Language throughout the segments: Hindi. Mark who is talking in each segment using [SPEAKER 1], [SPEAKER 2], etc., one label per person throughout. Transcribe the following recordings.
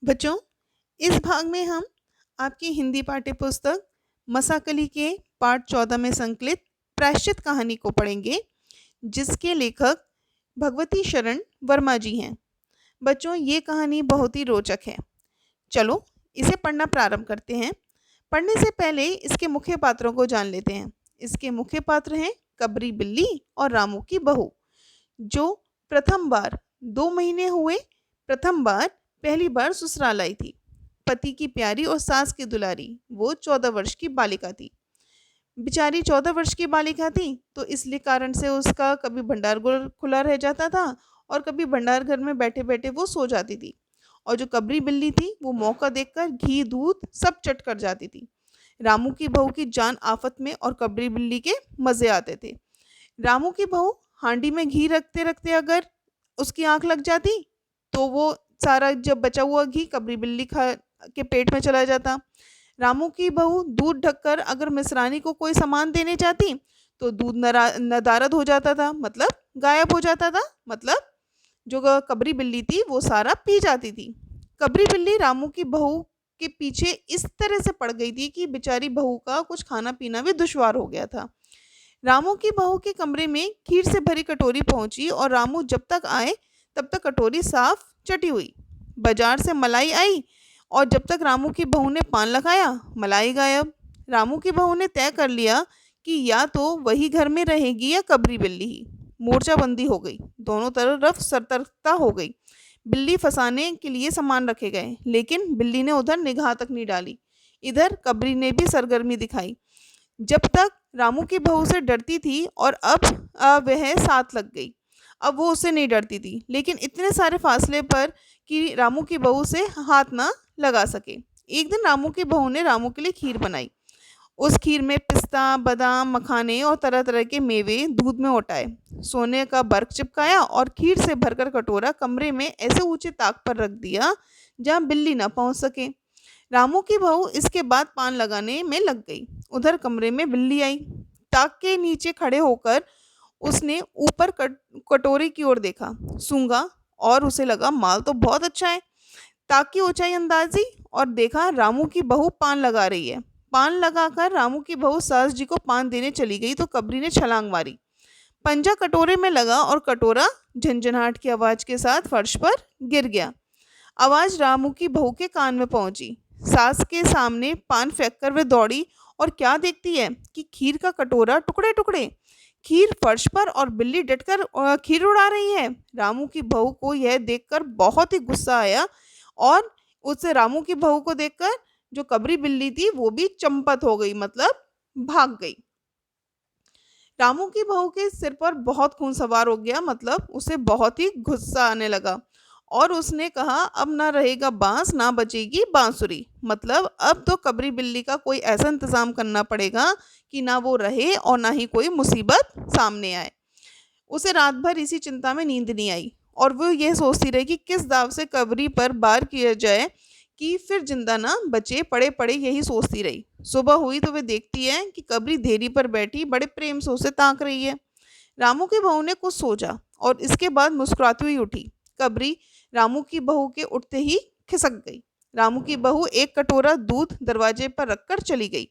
[SPEAKER 1] बच्चों, इस भाग में हम आपकी हिंदी पाठ्य पुस्तक मसाकली के पाठ 14 में संकलित प्रायश्चित कहानी को पढ़ेंगे, जिसके लेखक भगवती शरण वर्मा जी हैं। बच्चों, ये कहानी बहुत ही रोचक है। चलो इसे पढ़ना प्रारंभ करते हैं। पढ़ने से पहले इसके मुख्य पात्रों को जान लेते हैं। इसके मुख्य पात्र हैं कबरी बिल्ली और रामू की बहू, जो प्रथम बार 2 महीने हुए प्रथम बार पहली बार ससुराल आई थी। पति की प्यारी और सास की दुलारी वो 14 वर्ष की बालिका थी। बेचारी 14 वर्ष की बालिका थी, तो इसलिए कारण से उसका कभी भंडार घर खुला रह जाता था और कभी भंडार घर में बैठे बैठे वो सो जाती थी। और जो कबरी बिल्ली थी वो मौका देखकर घी दूध सब चट कर जाती थी। रामू की बहू की जान आफत में और कबरी बिल्ली के मजे आते थे। रामू की बहू हांडी में घी रखते रखते अगर उसकी आंख लग जाती, तो वो सारा जब बचा हुआ घी कबरी बिल्ली खा के पेट में चला जाता। रामू की बहू दूध ढककर अगर मिसरानी को कोई सामान देने जाती, तो दूध नदारद हो जाता था, मतलब गायब हो जाता था, मतलब जो कबरी बिल्ली थी वो सारा पी जाती थी। कबरी बिल्ली रामू की बहू के पीछे इस तरह से पड़ गई थी कि बेचारी बहू का कुछ खाना पीना भी दुश्वार हो गया था। रामू की बहू के कमरे में खीर से भरी कटोरी पहुंची और रामू जब तक आए तब तक कटोरी साफ चटी हुई। बाजार से मलाई आई और जब तक रामू की बहू ने पान लगाया, मलाई गायब। रामू की बहू ने तय कर लिया कि या तो वही घर में रहेगी या कबरी बिल्ली ही। मोर्चाबंदी हो गई, दोनों तरफ सतर्कता हो गई। बिल्ली फंसाने के लिए सामान रखे गए, लेकिन बिल्ली ने उधर निगाह तक नहीं डाली। इधर कबरी ने भी सरगर्मी दिखाई। जब तक रामू की बहू से डरती थी और अब वह साथ लग गई। अब वो उससे नहीं डरती थी, लेकिन इतने सारे फासले पर कि रामू की बहू से हाथ ना लगा सके। एक दिन रामू की बहू ने रामू के लिए खीर बनाई। उस खीर में पिस्ता, बादाम, मखाने और तरह तरह के मेवे दूध में उटाए, सोने का बर्क चिपकाया और खीर से भरकर कटोरा कमरे में ऐसे ऊंचे ताक पर रख दिया जहां बिल्ली ना पहुंच सके। रामू की बहू इसके बाद पान लगाने में लग गई। उधर कमरे में बिल्ली आई। ताक के नीचे खड़े होकर उसने ऊपर कटोरे की ओर देखा, सूंघा और उसे लगा माल तो बहुत अच्छा है। ताक की ऊंचाई अंदाजी और देखा रामू की बहू पान लगा रही है। पान लगाकर रामू की बहू सास जी को पान देने चली गई तो कबरी ने छलांग मारी। पंजा कटोरे में लगा और कटोरा झंझनाहट की आवाज के साथ फर्श पर गिर गया। आवाज रामू की बहू के कान में पहुंची। सास के सामने पान फेंककर वे दौड़ी और क्या देखती है कि खीर का कटोरा टुकड़े टुकड़े, खीर फर्श पर और बिल्ली डटकर खीर उड़ा रही है। रामू की बहू को यह देखकर बहुत ही गुस्सा आया और उससे रामू की बहू को देखकर जो कबरी बिल्ली थी वो भी चंपत हो गई, मतलब भाग गई। रामू की बहू के सिर पर बहुत खून सवार हो गया, मतलब उसे बहुत ही गुस्सा आने लगा और उसने कहा अब ना रहेगा बांस ना बचेगी बांसुरी, मतलब अब तो कबरी बिल्ली का कोई ऐसा इंतजाम करना पड़ेगा कि ना वो रहे और ना ही कोई मुसीबत सामने आए। उसे रात भर इसी चिंता में नींद नहीं आई और वो ये सोचती रही कि किस दाव से कबरी पर वार किया जाए कि फिर जिंदा ना बचे, पड़े पड़े यही सोचती रही। सुबह हुई तो वे देखती है कि कबरी देरी पर बैठी बड़े प्रेम से उसे ताक रही है। रामू की बहू ने कुछ सोचा और इसके बाद मुस्कुराती हुई उठी। कबरी रामू की बहू के उठते ही खिसक गई। रामू की बहू एक कटोरा दूध दरवाजे पर रखकर चली गई।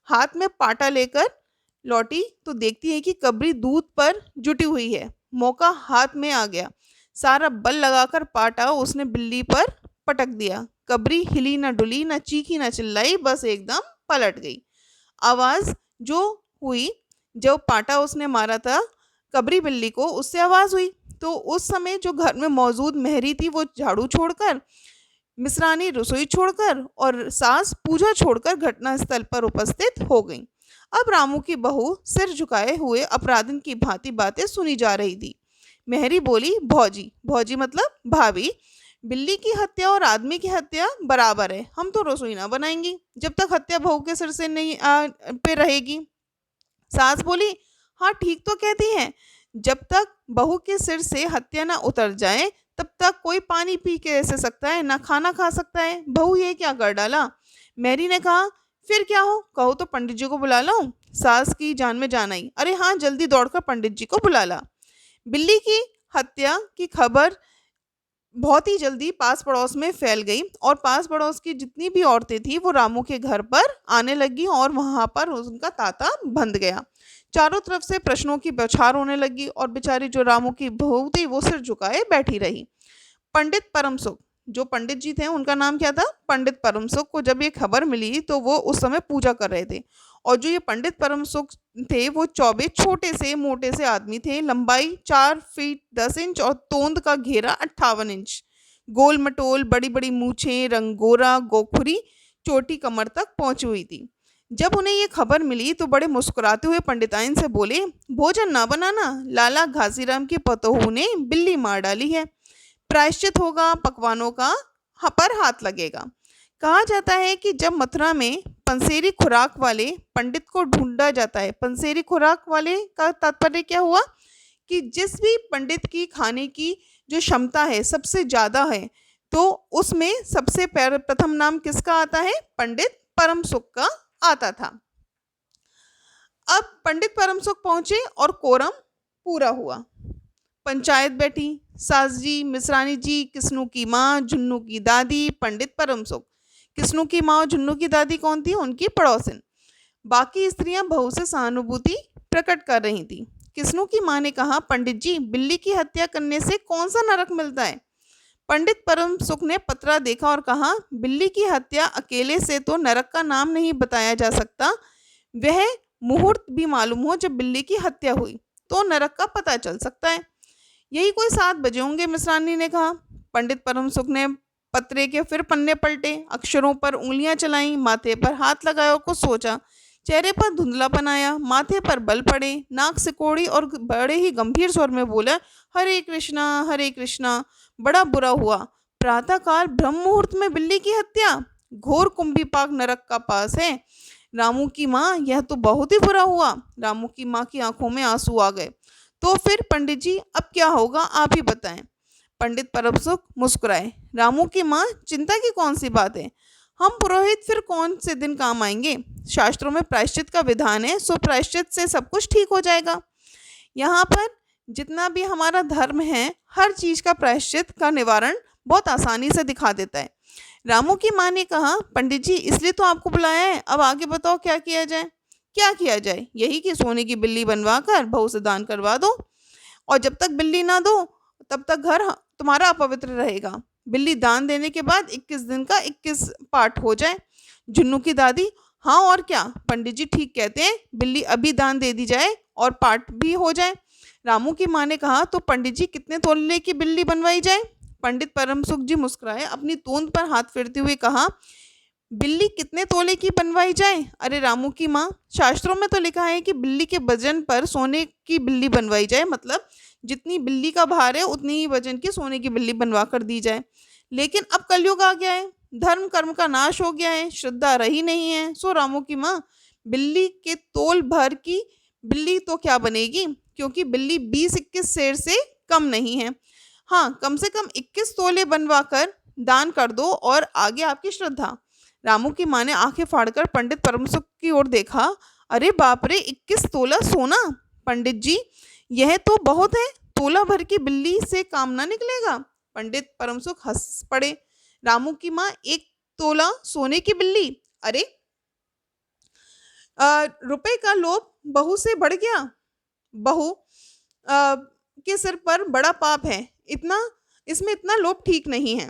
[SPEAKER 1] हाथ में पाटा लेकर लौटी तो देखती है कि कबरी दूध पर जुटी हुई है। मौका हाथ में आ गया। सारा बल लगाकर पाटा उसने बिल्ली पर पटक दिया। कबरी हिली न डुली, न चीखी न चिल्लाई, बस एकदम पलट गई। आवाज जो हुई, जो पाटा उसने मारा था कबरी बिल्ली को, उससे आवाज हुई। तो उस समय जो घर में मौजूद मेहरी थी वो झाड़ू छोड़कर, मिसरानी रसोई छोड़कर और सास पूजा छोड़कर घटनास्थल पर उपस्थित हो गई। अब रामू की बहू सिर झुकाए हुए अपराधन की भांति बातें सुनी जा रही थी। मेहरी बोली, भौजी, भौजी मतलब भाभी, बिल्ली की हत्या और आदमी की हत्या बराबर है, हम तो रसोई ना बनाएंगी जब तक हत्या बहू के सिर से नहीं पे रहेगी। सास बोली, हाँ ठीक तो कहती हैं, जब तक बहू के सिर से हत्या ना उतर जाए तब तक कोई पानी पी के ऐसे सकता है ना खाना खा सकता है। बहू ये क्या कर डाला। मैरी ने कहा, फिर क्या हो, कहो तो पंडित जी को बुला लो। सास की जान में जान आई, अरे हाँ जल्दी दौड़कर पंडित जी को बुला ला। बिल्ली की हत्या की खबर बहुत ही जल्दी पास पड़ोस में फैल गई और पास पड़ोस की जितनी भी औरतें थी वो रामू के घर पर आने लगी और वहां पर उनका तांता बंध गया। चारों तरफ से प्रश्नों की बौछार होने लगी और बेचारी जो रामू की बहू थी वो सिर झुकाए बैठी रही। पंडित परमसुख, जो पंडित जी थे उनका नाम क्या था, पंडित परमसुख को जब ये खबर मिली तो वो उस समय पूजा कर रहे थे। और जो ये पंडित परमसुख थे वो चौबे छोटे से मोटे से आदमी थे, लंबाई 4 फीट 10 इंच और तोंद का घेरा 58 इंच, गोल मटोल, बड़ी बड़ी मूछें, रंगोरा गोखुरी, चोटी कमर तक पहुंची हुई थी। जब उन्हें ये खबर मिली तो बड़े मुस्कुराते हुए पंडिताइन से बोले, भोजन ना बनाना, लाला घासीराम की पतोहू ने बिल्ली मार डाली है, प्रायश्चित होगा, पकवानों का पर हाथ लगेगा। कहा जाता है कि जब मथुरा में पंसेरी खुराक वाले पंडित को ढूंढा जाता है, पंसेरी खुराक वाले का तात्पर्य क्या हुआ कि जिस भी पंडित की खाने की जो क्षमता है सबसे ज्यादा है, तो उसमें सबसे प्रथम नाम किसका आता है, पंडित परमसुख का आता था। अब पंडित परमसुख पहुंचे और कोरम पूरा हुआ। पंचायत बैठी, सास जी, मिश्रानी जी, किस्नू की माँ, झुन्नू की दादी, पंडित परमसुख। किस्नू की माँ और झुन्नू की दादी कौन थी, उनकी पड़ोसिन। बाकी स्त्रियां बहू से सहानुभूति प्रकट कर रही थी। किस्नू की माँ ने कहा, पंडित जी, बिल्ली की हत्या करने से कौन सा नरक मिलता है। पंडित परमसुख ने पत्रा देखा और कहा, बिल्ली की हत्या अकेले से तो नरक का नाम नहीं बताया जा सकता, वह मुहूर्त भी मालूम हो जब बिल्ली की हत्या हुई तो नरक का पता चल सकता है। यही कोई 7 बजे होंगे, मिश्रानी ने कहा। पंडित परमसुख ने पत्रे के फिर पन्ने पलटे, अक्षरों पर उंगलियां चलाई, माथे पर हाथ लगाया और कुछ सोचा। चेहरे पर धुंधलापन आया, माथे पर बल पड़े, नाक सिकोड़ी और बड़े ही गंभीर स्वर में बोला, हरे कृष्णा हरे कृष्णा, बड़ा बुरा हुआ। प्रातःकाल ब्रह्म मुहूर्त में बिल्ली की हत्या, घोर कुंभीपाक नरक का पास है। रामू की माँ, यह तो बहुत ही बुरा हुआ। रामू की माँ की आंखों में आंसू आ गए। तो फिर पंडित जी अब क्या होगा, आप ही बताएं। पंडित परमसुख मुस्कुराए, रामू की माँ, चिंता की कौन सी बात है, हम पुरोहित फिर कौन से दिन काम आएंगे। शास्त्रों में प्रायश्चित का विधान है, सो प्रायश्चित से सब कुछ ठीक हो जाएगा। यहाँ पर जितना भी हमारा धर्म है, हर चीज का प्रायश्चित का निवारण बहुत आसानी से दिखा देता है। रामू की माँ ने कहा, पंडित जी, इसलिए तो आपको बुलाया है, अब आगे बताओ क्या किया जाए। क्या किया जाए, यही कि सोने की बिल्ली बनवा कर बहू से दान करवा दो, और जब तक बिल्ली ना दो तब तक घर तुम्हारा अपवित्र रहेगा। बिल्ली दान देने के बाद 21 दिन का 21 पाठ हो जाए। जुन्नू की दादी, हाँ और क्या, पंडित जी ठीक कहते हैं, बिल्ली अभी दान दे दी जाए और पाठ भी हो जाए। रामू की माँ ने कहा, तो पंडित जी कितने तोले की बिल्ली बनवाई जाए। पंडित परमसुख जी मुस्कुराए, अपनी तोंद पर हाथ फेरते हुए कहा, बिल्ली कितने तोले की बनवाई जाए। अरे रामू की माँ, शास्त्रों में तो लिखा है कि बिल्ली के वजन पर सोने की बिल्ली बनवाई जाए, मतलब जितनी बिल्ली का भार है उतनी ही वजन की सोने की बिल्ली बनवा कर दी जाए। लेकिन अब कलयुग आ गया है, धर्म कर्म का नाश हो गया है, श्रद्धा रही नहीं है, सो रामू की माँ, बिल्ली के तोल भर की बिल्ली तो क्या बनेगी, क्योंकि बिल्ली 20-21 शेर से कम नहीं है। हाँ, कम से कम 21 तोले बनवा कर दान कर दो और आगे आपकी श्रद्धा। रामू की माँ ने आंखें फाड़कर पंडित परमसुख की ओर देखा। अरे बाप रे, 21 तोला सोना, पंडित जी यह तो बहुत है, तोला भर की बिल्ली से काम ना निकलेगा। पंडित परमसुख हंस पड़े। रामू की माँ, 1 तोला सोने की बिल्ली, अरे रुपए का लोभ बहू से बढ़ गया, बहू के सिर पर बड़ा पाप है, इतना इसमें इतना लोभ ठीक नहीं है।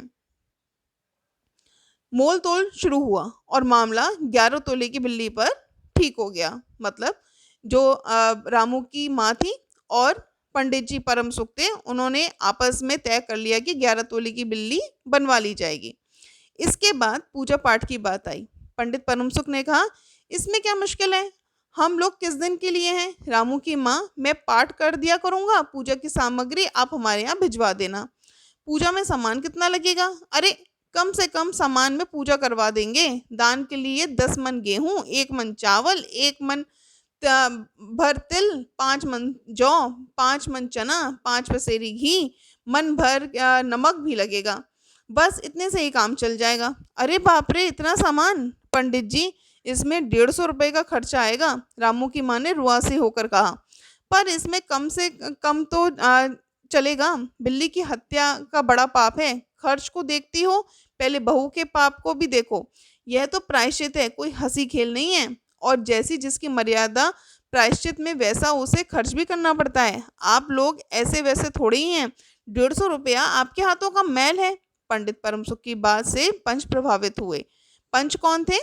[SPEAKER 1] मोल तोल शुरू हुआ और मामला 11 तोले की बिल्ली पर ठीक हो गया। मतलब जो रामू की माँ थी और पंडित जी परम सुख थे, उन्होंने आपस में तय कर लिया कि 11 तोले की बिल्ली बनवा ली जाएगी। इसके बाद पूजा पाठ की बात आई। पंडित परम सुख ने कहा, इसमें क्या मुश्किल है, हम लोग किस दिन के लिए हैं। रामू की माँ, मैं पाठ कर दिया करूँगा, पूजा की सामग्री आप हमारे यहाँ भिजवा देना। पूजा में सामान कितना लगेगा। अरे कम से कम सामान में पूजा करवा देंगे। दान के लिए 10 मन गेहूं, 1 मन चावल, 1 मन भर तिल, 5 मन जौ, 5 मन चना, 5 पसेरी घी, मन भर नमक भी लगेगा। बस इतने से ही काम चल जाएगा। अरे बाप रे, इतना सामान। पंडित जी, इसमें 150 रुपये का खर्चा आएगा। रामू की माँ ने रुआसी होकर कहा, पर इसमें कम से कम तो चलेगा? बिल्ली की हत्या का बड़ा पाप है। खर्च को देखती हो, पहले बहू के पाप को भी देखो। यह तो प्रायश्चित है, कोई हंसी खेल नहीं है। और जैसी जिसकी मर्यादा प्रायश्चित में, वैसा उसे खर्च भी करना पड़ता है। आप लोग ऐसे वैसे थोड़े ही हैं। 150 रुपया आपके हाथों का मैल है। पंडित परमसुख की बात से पंच प्रभावित हुए। पंच कौन थे?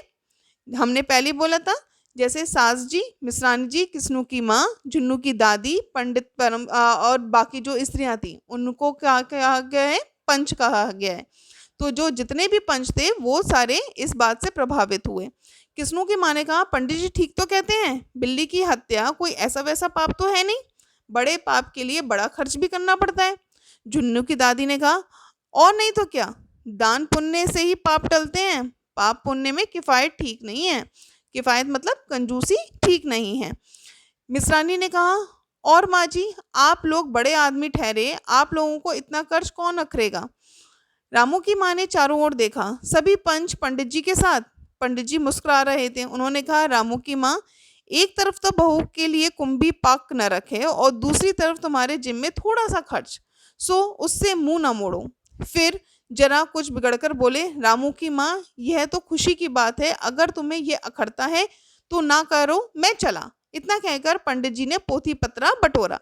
[SPEAKER 1] हमने पहले बोला था, जैसे सास जी, मिश्रानी जी, किस्नू की माँ, जुन्नू की दादी, और बाकी जो स्त्रियां थी उनको क्या कहा गया है? पंच कहा गया है। तो जो जितने भी पंच थे वो सारे इस बात से प्रभावित हुए। किस्नू की माँ ने कहा, पंडित जी ठीक तो कहते हैं, बिल्ली की हत्या कोई ऐसा वैसा पाप तो है नहीं, बड़े पाप के लिए बड़ा खर्च भी करना पड़ता है। जुन्नू की दादी ने कहा, और नहीं तो क्या, दान पुण्य से ही पाप टलते हैं, पाप पुण्य में किफायत ठीक नहीं है। किफायत मतलब कंजूसी ठीक नहीं है। मिश्रानी ने कहा, और माँ जी, आप लोग बड़े आदमी ठहरे, आप लोगों को इतना कर्ज कौन अखरेगा? रामू की माँ ने चारों ओर देखा, सभी पंच पंडित जी के साथ। पंडित जी मुस्कुरा रहे थे। उन्होंने कहा, रामू की माँ, एक तरफ तो बहू के लिए कुंभी पाक न रखे और दूसरी तरफ तुम्हारे जिम में थोड़ा सा खर्च, सो उससे मुंह न मोड़ो। फिर जरा कुछ बिगड़कर बोले, रामू की माँ, यह तो खुशी की बात है, अगर तुम्हें यह अखरता है तो ना करो, मैं चला। इतना कहकर पंडित जी ने पोथी पत्रा बटोरा।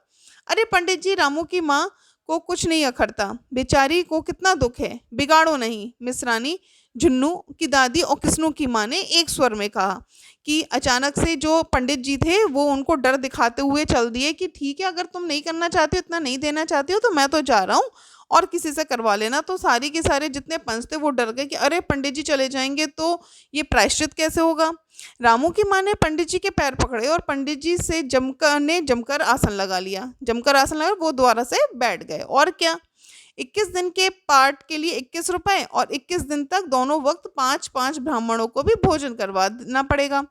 [SPEAKER 1] अरे पंडित जी, रामू की माँ को कुछ नहीं अखरता, बेचारी को कितना दुख है, बिगाड़ो नहीं। मिश्रानी, झुन्नू की दादी और किस्नू की माँ ने एक स्वर में कहा कि अचानक से जो पंडित जी थे वो उनको डर दिखाते हुए चल दिए कि ठीक है, अगर तुम नहीं करना चाहते हो, इतना नहीं देना चाहते हो, तो मैं तो जा रहा हूँ और किसी से करवा लेना। तो सारी के सारे जितने पंच थे वो डर गए कि अरे पंडित जी चले जाएंगे तो ये प्रायश्चित कैसे होगा। रामू की माँ ने पंडित जी के पैर पकड़े और पंडित जी से जमकर आसन लगा लिया। जमकर आसन लगा, वो दोबारा से बैठ गए। और क्या, 21 दिन के पाठ के लिए 21 रुपए और 21 दिन तक दोनों वक्त 5-5 ब्राह्मणों को भी भोजन करवाना पड़ेगा।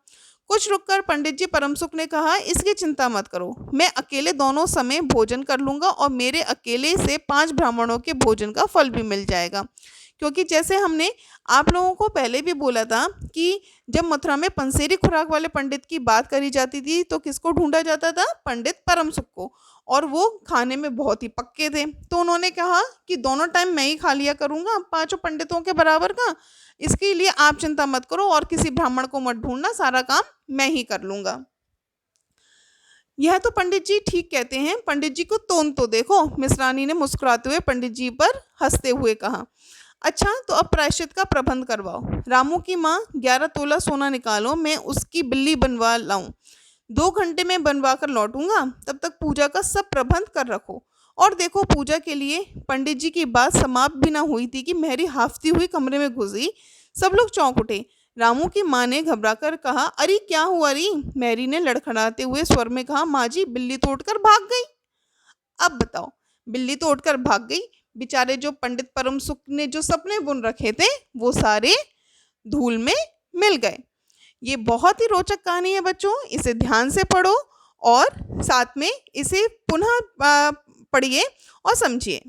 [SPEAKER 1] कुछ रुककर पंडित जी परमसुख ने कहा, इसकी चिंता मत करो, मैं अकेले दोनों समय भोजन कर लूंगा और मेरे अकेले से 5 ब्राह्मणों के भोजन का फल भी मिल जाएगा। क्योंकि जैसे हमने आप लोगों को पहले भी बोला था कि जब मथुरा में पंसेरी खुराक वाले पंडित की बात करी जाती थी तो किसको ढूंढा जाता था? पंडित परमसुख को। और वो खाने में बहुत ही पक्के थे, तो उन्होंने कहा कि दोनों टाइम मैं ही खा लिया करूंगा 5 पंडितों के बराबर का, इसके लिए आप चिंता मत करो और किसी ब्राह्मण को मत ढूंढना, सारा काम मैं ही कर लूंगा। यह तो पंडित जी ठीक कहते हैं, पंडित जी को तोन तो देखो। मिश्रानी ने मुस्कुराते हुए पंडित जी पर हंसते हुए कहा, अच्छा तो अब प्रायश्चित का प्रबंध करवाओ। रामू की माँ, 11 तोला सोना निकालो, मैं उसकी बिल्ली बनवा लाऊं। 2 घंटे में बनवा कर लौटूंगा, तब तक पूजा का सब प्रबंध कर रखो। और देखो, पूजा के लिए पंडित जी की बात समाप्त भी ना हुई थी कि मैरी हाफती हुई कमरे में घुसी। सब लोग चौंक उठे। रामू की माँ ने घबराकर कहा, अरे क्या हुआ री? मैरी ने लड़खड़ाते हुए स्वर में कहा, माँ जी, बिल्ली तो उठकर भाग गई। अब बताओ, बिल्ली तो उठकर भाग गई, बेचारे जो पंडित परमसुख ने जो सपने बुन रखे थे वो सारे धूल में मिल गए। ये बहुत ही रोचक कहानी है बच्चों, इसे ध्यान से पढ़ो और साथ में इसे पुनः पढ़िए और समझिए।